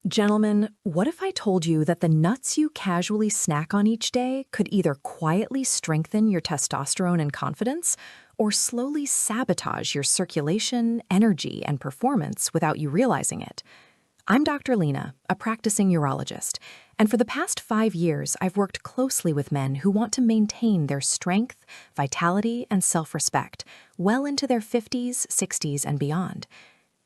Gentlemen, what if I told you that the nuts you casually snack on each day could either quietly strengthen your testosterone and confidence or slowly sabotage your circulation, energy, and performance without you realizing it? I'm Dr. Lina, a practicing urologist, and for the past 5 years, I've worked closely with men who want to maintain their strength, vitality, and self-respect well into their 50s, 60s, and beyond.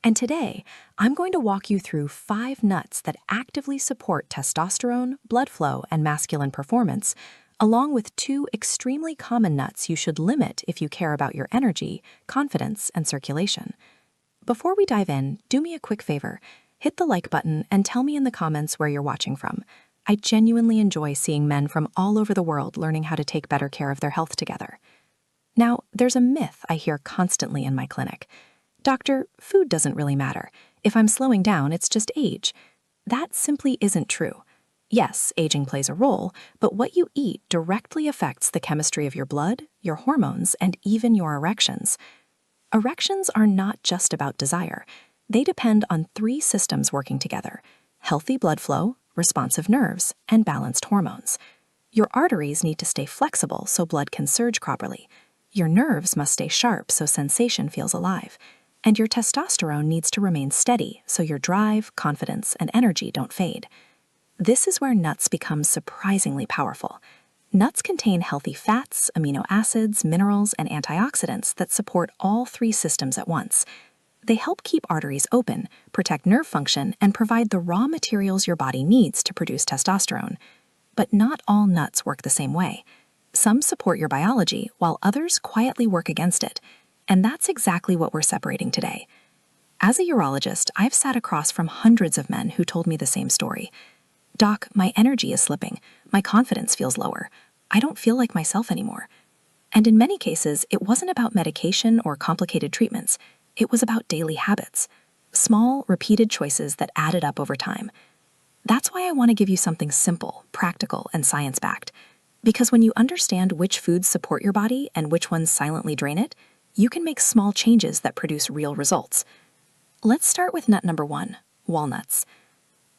And today, I'm going to walk you through 5 nuts that actively support testosterone, blood flow, and masculine performance, along with 2 extremely common nuts you should limit if you care about your energy, confidence, and circulation. Before we dive in, do me a quick favor. Hit the like button and tell me in the comments where you're watching from. I genuinely enjoy seeing men from all over the world learning how to take better care of their health together. Now, there's a myth I hear constantly in my clinic. Doctor, food doesn't really matter. If I'm slowing down, it's just age. That simply isn't true. Yes, aging plays a role, but what you eat directly affects the chemistry of your blood, your hormones, and even your erections. Erections are not just about desire. They depend on 3 systems working together: healthy blood flow, responsive nerves, and balanced hormones. Your arteries need to stay flexible so blood can surge properly. Your nerves must stay sharp so sensation feels alive. And your testosterone needs to remain steady so your drive, confidence, and energy don't fade. This is where nuts become surprisingly powerful. Nuts contain healthy fats, amino acids, minerals, and antioxidants that support all 3 systems at once. They help keep arteries open, protect nerve function, and provide the raw materials your body needs to produce testosterone. But not all nuts work the same way. Some support your biology, while others quietly work against it. And that's exactly what we're separating today. As a urologist, I've sat across from hundreds of men who told me the same story. Doc, my energy is slipping. My confidence feels lower. I don't feel like myself anymore. And in many cases, it wasn't about medication or complicated treatments. It was about daily habits. Small, repeated choices that added up over time. That's why I want to give you something simple, practical, and science-backed. Because when you understand which foods support your body and which ones silently drain it, you can make small changes that produce real results. Let's start with nut number 1, walnuts.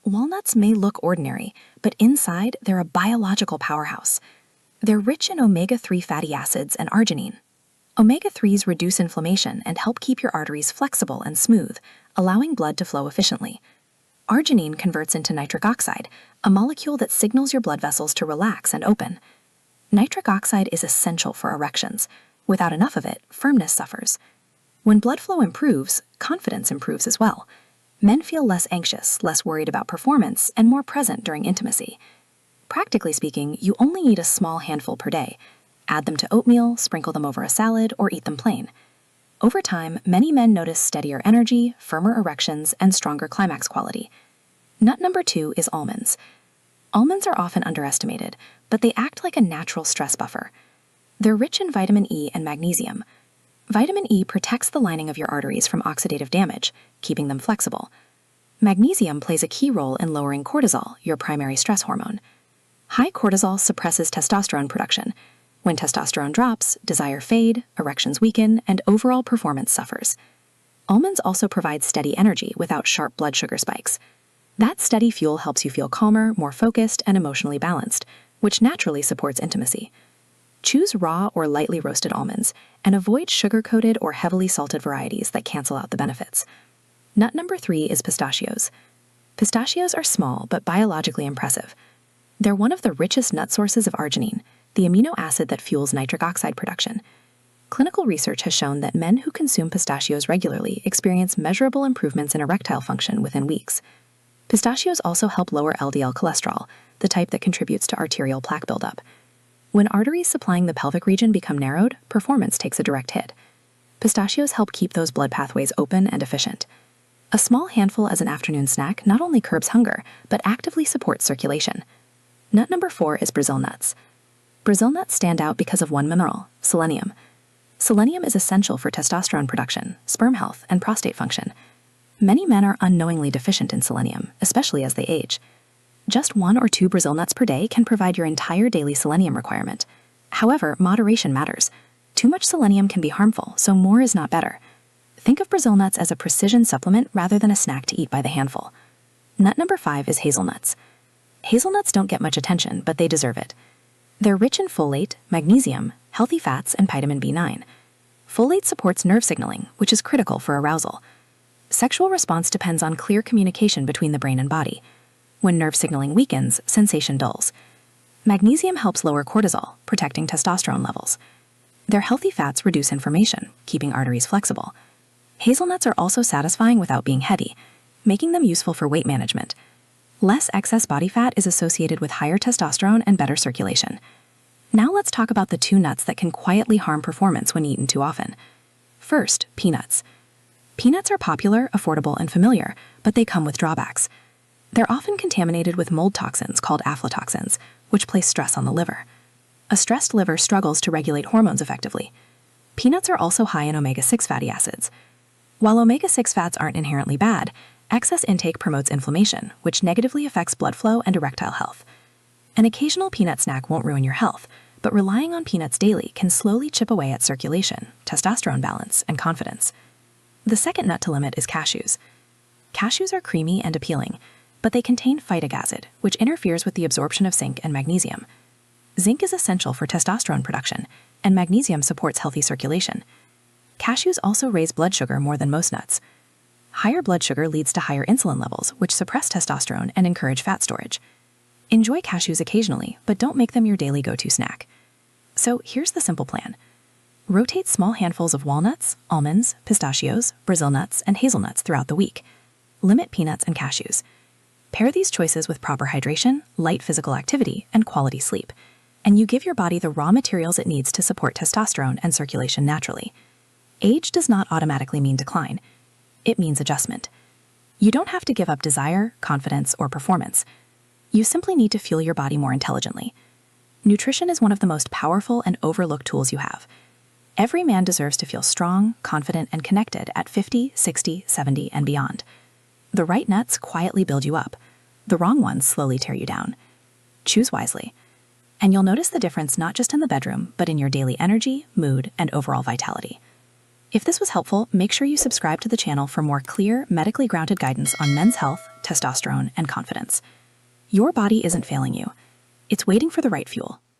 Walnuts may look ordinary, but inside they're a biological powerhouse. They're rich in omega-3 fatty acids and arginine. Omega-3s reduce inflammation and help keep your arteries flexible and smooth, allowing blood to flow efficiently. Arginine converts into nitric oxide, a molecule that signals your blood vessels to relax and open. Nitric oxide is essential for erections. Without enough of it, firmness suffers. When blood flow improves, confidence improves as well. Men feel less anxious, less worried about performance, and more present during intimacy. Practically speaking, you only need a small handful per day. Add them to oatmeal, sprinkle them over a salad, or eat them plain. Over time, many men notice steadier energy, firmer erections, and stronger climax quality. Nut number 2 is almonds. Almonds are often underestimated, but they act like a natural stress buffer. They're rich in vitamin E and magnesium. Vitamin E protects the lining of your arteries from oxidative damage, keeping them flexible. Magnesium plays a key role in lowering cortisol, your primary stress hormone. High cortisol suppresses testosterone production. When testosterone drops, desire fade, erections weaken, and overall performance suffers. Almonds also provide steady energy without sharp blood sugar spikes. That steady fuel helps you feel calmer, more focused, and emotionally balanced, which naturally supports intimacy. Choose raw or lightly roasted almonds, and avoid sugar-coated or heavily salted varieties that cancel out the benefits. Nut number 3 is pistachios. Pistachios are small but biologically impressive. They're one of the richest nut sources of arginine, the amino acid that fuels nitric oxide production. Clinical research has shown that men who consume pistachios regularly experience measurable improvements in erectile function within weeks. Pistachios also help lower LDL cholesterol, the type that contributes to arterial plaque buildup. When arteries supplying the pelvic region become narrowed, performance takes a direct hit. Pistachios help keep those blood pathways open and efficient. A small handful as an afternoon snack not only curbs hunger, but actively supports circulation. Nut number 4 is Brazil nuts. Brazil nuts stand out because of one mineral, selenium. Selenium is essential for testosterone production, sperm health, and prostate function. Many men are unknowingly deficient in selenium, especially as they age. Just 1 or 2 Brazil nuts per day can provide your entire daily selenium requirement. However, moderation matters. Too much selenium can be harmful, so more is not better. Think of Brazil nuts as a precision supplement rather than a snack to eat by the handful. Nut number 5 is hazelnuts. Hazelnuts don't get much attention, but they deserve it. They're rich in folate, magnesium, healthy fats, and vitamin B9. Folate supports nerve signaling, which is critical for arousal. Sexual response depends on clear communication between the brain and body. When nerve signaling weakens, sensation dulls. Magnesium helps lower cortisol, protecting testosterone levels. Their healthy fats reduce inflammation, keeping arteries flexible. Hazelnuts are also satisfying without being heady, making them useful for weight management. Less excess body fat is associated with higher testosterone and better circulation. Now let's talk about the 2 nuts that can quietly harm performance when eaten too often. First, peanuts. Peanuts are popular, affordable, and familiar, but they come with drawbacks. They're often contaminated with mold toxins called aflatoxins, which place stress on the liver. A stressed liver struggles to regulate hormones effectively. Peanuts are also high in omega-6 fatty acids. While omega-6 fats aren't inherently bad, excess intake promotes inflammation, which negatively affects blood flow and erectile health. An occasional peanut snack won't ruin your health, but relying on peanuts daily can slowly chip away at circulation, testosterone balance, and confidence. The second nut to limit is cashews. Cashews are creamy and appealing, but they contain phytic acid, which interferes with the absorption of zinc and magnesium. Zinc is essential for testosterone production, and magnesium supports healthy circulation. Cashews also raise blood sugar more than most nuts. Higher blood sugar leads to higher insulin levels, which suppress testosterone and encourage fat storage. Enjoy cashews occasionally, but don't make them your daily go-to snack. So here's the simple plan. Rotate small handfuls of walnuts, almonds, pistachios, Brazil nuts, and hazelnuts throughout the week. Limit peanuts and cashews. Pair these choices with proper hydration, light physical activity, and quality sleep, and you give your body the raw materials it needs to support testosterone and circulation naturally. Age does not automatically mean decline. It means adjustment. You don't have to give up desire, confidence, or performance. You simply need to fuel your body more intelligently. Nutrition is one of the most powerful and overlooked tools you have. Every man deserves to feel strong, confident, and connected at 50, 60, 70, and beyond. The right nuts quietly build you up. The wrong ones slowly tear you down. Choose wisely. And you'll notice the difference not just in the bedroom, but in your daily energy, mood, and overall vitality. If this was helpful, make sure you subscribe to the channel for more clear, medically grounded guidance on men's health, testosterone, and confidence. Your body isn't failing you. It's waiting for the right fuel.